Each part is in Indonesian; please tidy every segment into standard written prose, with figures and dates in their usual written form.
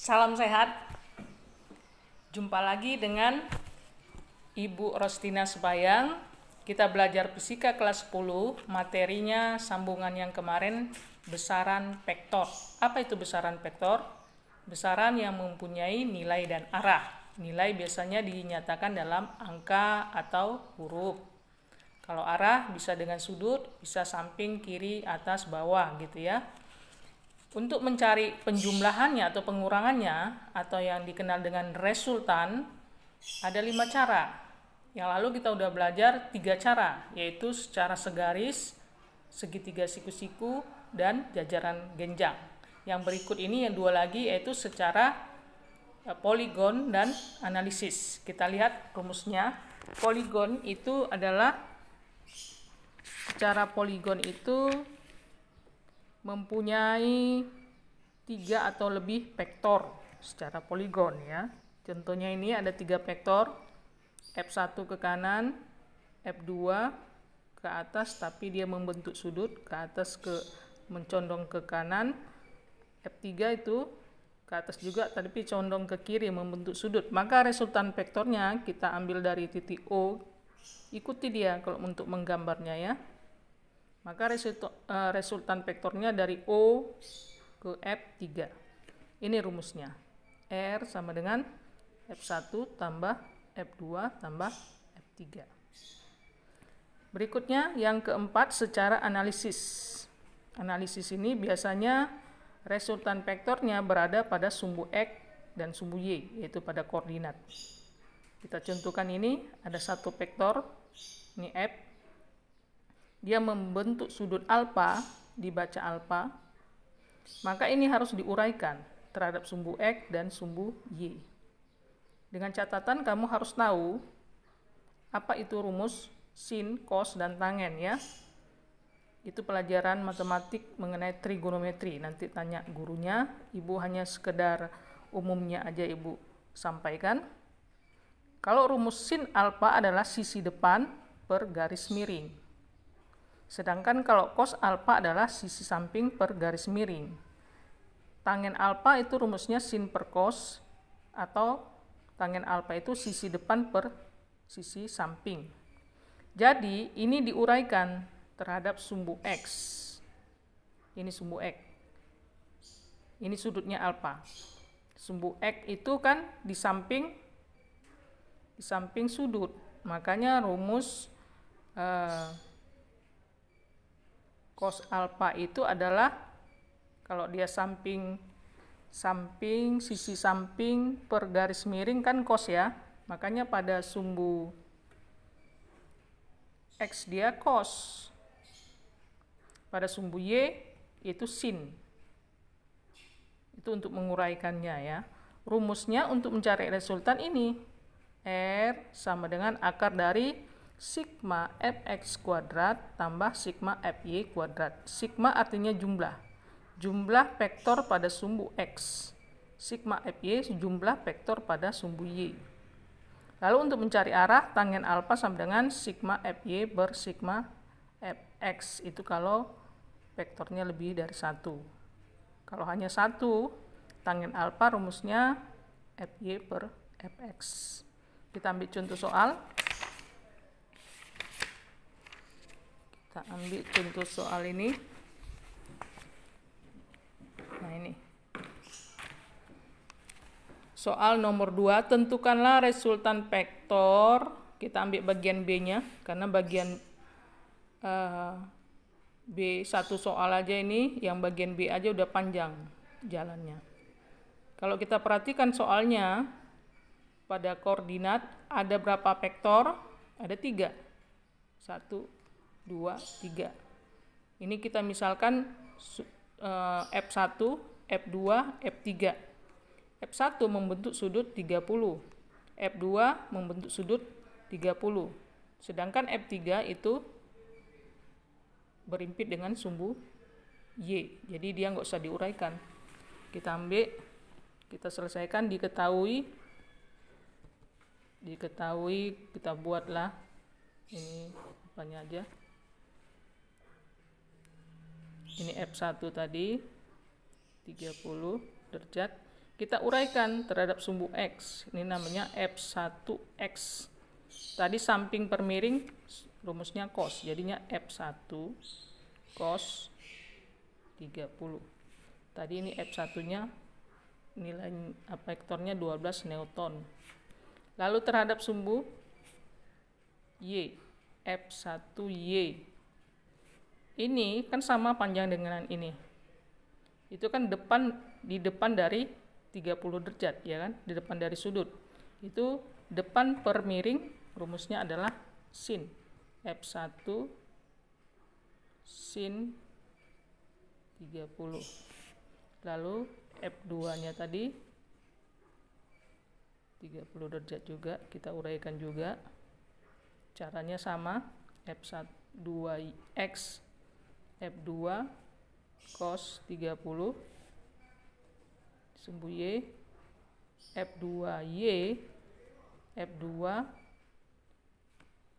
Salam sehat. Jumpa lagi dengan Ibu Rostina Sebayang. Kita belajar fisika kelas 10, materinya sambungan yang kemarin, besaran vektor. Apa itu besaran vektor? Besaran yang mempunyai nilai dan arah. Nilai biasanya dinyatakan dalam angka atau huruf. Kalau arah bisa dengan sudut, bisa samping, kiri, atas, bawah gitu ya. Untuk mencari penjumlahannya atau pengurangannya atau yang dikenal dengan resultan ada 5 cara. Yang lalu kita udah belajar 3 cara, yaitu secara segaris, segitiga siku-siku, dan jajaran genjang. Yang berikut ini yang 2 lagi yaitu secara poligon dan analisis. Kita lihat rumusnya. Poligon itu adalah secara poligon itu mempunyai 3 atau lebih vektor secara poligon ya. Contohnya ini ada 3 vektor, F1 ke kanan, F2 ke atas tapi dia membentuk sudut, ke atas mencondong ke kanan, F3 itu ke atas juga tapi condong ke kiri membentuk sudut. Maka resultan vektornya kita ambil dari titik O, ikuti dia kalau untuk menggambarnya ya. Maka resultan vektornya dari O ke F3. Ini rumusnya. R sama dengan F1 tambah F2 tambah F3. Berikutnya yang keempat secara analisis. Analisis ini biasanya resultan vektornya berada pada sumbu X dan sumbu Y, yaitu pada koordinat. Kita contohkan ini, ada satu vektor, ini F. Dia membentuk sudut alfa, dibaca alfa, maka ini harus diuraikan terhadap sumbu X dan sumbu Y. Dengan catatan kamu harus tahu apa itu rumus sin, cos, dan tangen ya. Itu pelajaran matematik mengenai trigonometri. Nanti tanya gurunya, ibu hanya sekedar umumnya aja ibu sampaikan. Kalau rumus sin alfa adalah sisi depan per garis miring. Sedangkan kalau cos alfa adalah sisi samping per garis miring. Tangen alfa itu rumusnya sin per cos, atau tangen alfa itu sisi depan per sisi samping. Jadi ini diuraikan terhadap sumbu X. Ini sumbu X. Ini sudutnya alfa. Sumbu X itu kan di samping sudut. Makanya rumus cos alfa itu adalah kalau dia sisi samping per garis miring kan cos ya. Makanya pada sumbu X dia cos. Pada sumbu Y itu sin. Itu untuk menguraikannya ya. Rumusnya untuk mencari resultan ini. R sama dengan akar dari sigma fx kuadrat tambah sigma fy kuadrat. Sigma artinya jumlah. Jumlah vektor pada sumbu X. Sigma fy jumlah vektor pada sumbu Y. Lalu untuk mencari arah, tangen alfa sama dengan sigma fy per sigma fx. Itu kalau vektornya lebih dari 1. Kalau hanya 1, tangen alfa rumusnya fy per fx. Kita ambil contoh soal. Kita ambil contoh soal ini. Nah ini. Soal nomor 2, tentukanlah resultan vektor. Kita ambil bagian B-nya, karena bagian B satu soal aja ini, yang bagian B aja udah panjang jalannya. Kalau kita perhatikan soalnya, pada koordinat ada berapa vektor? Ada 3. 1, 2, 3. Ini kita misalkan F1, F2, F3. F1 membentuk sudut 30. F2 membentuk sudut 30. Sedangkan F3 itu berimpit dengan sumbu Y. Jadi dia nggak usah diuraikan. Kita ambil, kita selesaikan, diketahui, kita buatlah ini apanya aja. Ini F1 tadi 30 derajat. Kita uraikan terhadap sumbu X. Ini namanya F1X. Tadi samping per miring rumusnya cos. Jadinya F1 cos 30. Tadi ini F1-nya nilai vektornya 12 Newton. Lalu terhadap sumbu Y, F1Y. Ini kan sama panjang dengan ini. Itu kan di depan dari 30 derajat, ya kan? Di depan dari sudut. Itu depan per miring, rumusnya adalah sin. F1 sin 30. Lalu F2-nya tadi 30 derajat juga, kita uraikan juga. Caranya sama, F2X F2 cos 30 sumbu Y, F2Y F2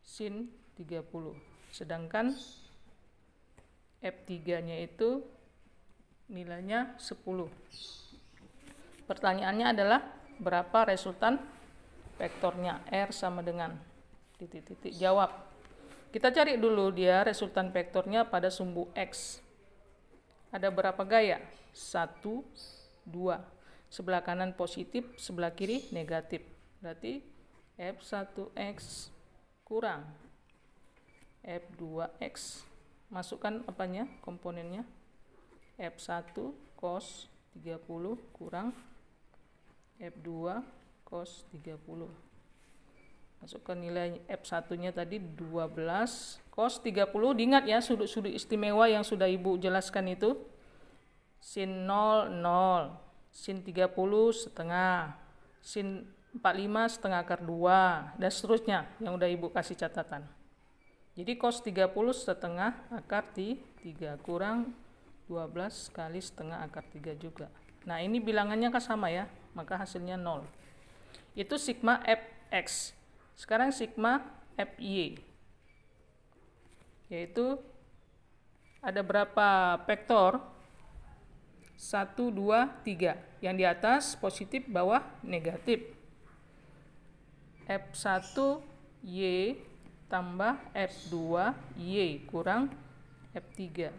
sin 30. Sedangkan F3-nya itu nilainya 10. Pertanyaannya adalah berapa resultan vektornya? R sama dengan titik-titik. Jawab. Kita cari dulu dia resultan vektornya pada sumbu X. Ada berapa gaya? 1, 2. Sebelah kanan positif, sebelah kiri negatif. Berarti F1X kurang F2X. Masukkan apanya? Komponennya. F1 cos 30 kurang F2 cos 30. Masukkan nilai F1-nya tadi 12 cos 30. Diingat ya sudut-sudut istimewa yang sudah Ibu jelaskan itu. Sin 0, 0. Sin 30 setengah. Sin 45 setengah akar 2. Dan seterusnya yang udah Ibu kasih catatan. Jadi cos 30 setengah akar 3 kurang 12 kali setengah akar 3 juga. Nah ini bilangannya kan sama ya. Maka hasilnya 0. Itu sigma Fx. Sekarang sigma Fy, yaitu ada berapa vektor? 1, 2, 3. Yang di atas positif, bawah negatif. F1Y tambah F2Y kurang F3.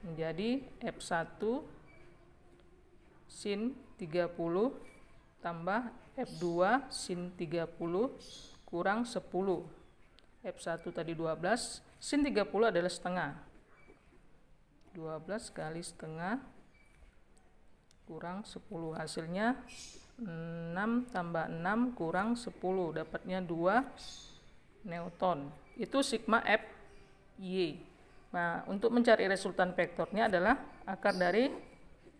Menjadi F1 sin 30 tambah F2 sin 30 kurang 10. F1 tadi 12, sin 30 adalah setengah. 12 kali setengah kurang 10. Hasilnya 6 tambah 6 kurang 10. Dapatnya 2 Newton. Itu sigma Fy. Nah, untuk mencari resultan vektornya adalah akar dari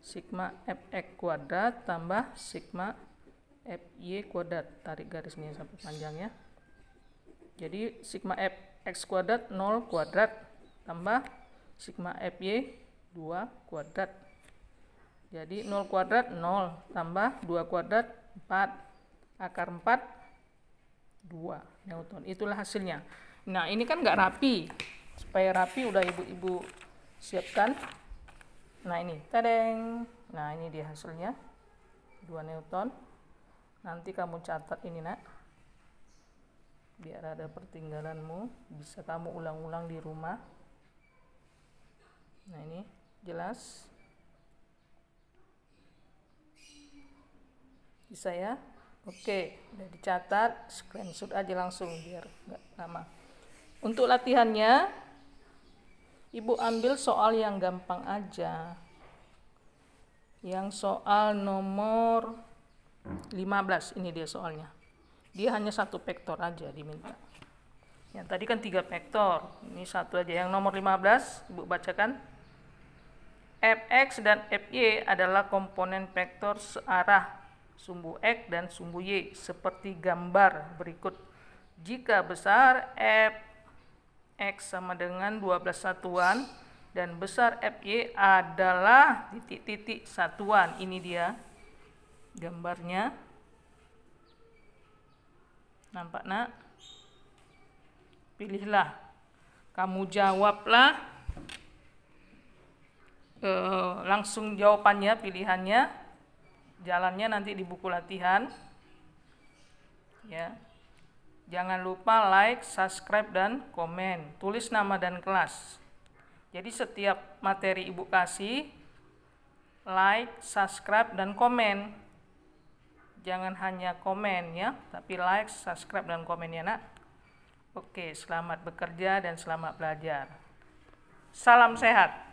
sigma Fx kuadrat tambah sigma Fy kuadrat. Tarik garisnya sampai panjang ya. Jadi sigma Fx kuadrat 0 kuadrat tambah sigma Fy 2 kuadrat. Jadi 0 kuadrat 0 tambah 2 kuadrat 4. Akar 4 2 Newton. Itulah hasilnya. Nah ini kan nggak rapi. Supaya rapi udah ibu-ibu siapkan. Nah ini tadeng. Nah ini dia hasilnya 2 Newton. Nanti kamu catat ini nak, biar ada pertinggalanmu, bisa kamu ulang-ulang di rumah. Nah ini jelas, bisa ya? Oke, udah dicatat, screenshot aja langsung biar nggak lama. Untuk latihannya, ibu ambil soal yang gampang aja, yang soal nomor 15. Ini dia soalnya. Dia hanya satu vektor aja diminta. Yang tadi kan 3 vektor. Ini satu aja. Yang nomor 15, Ibu bacakan. Fx dan Fy adalah komponen vektor searah sumbu X dan sumbu Y seperti gambar berikut. Jika besar Fx sama dengan 12 satuan dan besar Fy adalah titik-titik satuan. Ini dia gambarnya. Nampak nak? Pilihlah. Kamu jawablah. Langsung jawabannya, pilihannya. jalannya nanti di buku latihan. Ya. Jangan lupa like, subscribe, dan komen. Tulis nama dan kelas. Jadi setiap materi Ibu kasih, like, subscribe, dan komen. Jangan hanya komen ya, tapi like, subscribe, dan komen ya nak. Oke, selamat bekerja dan selamat belajar. Salam sehat.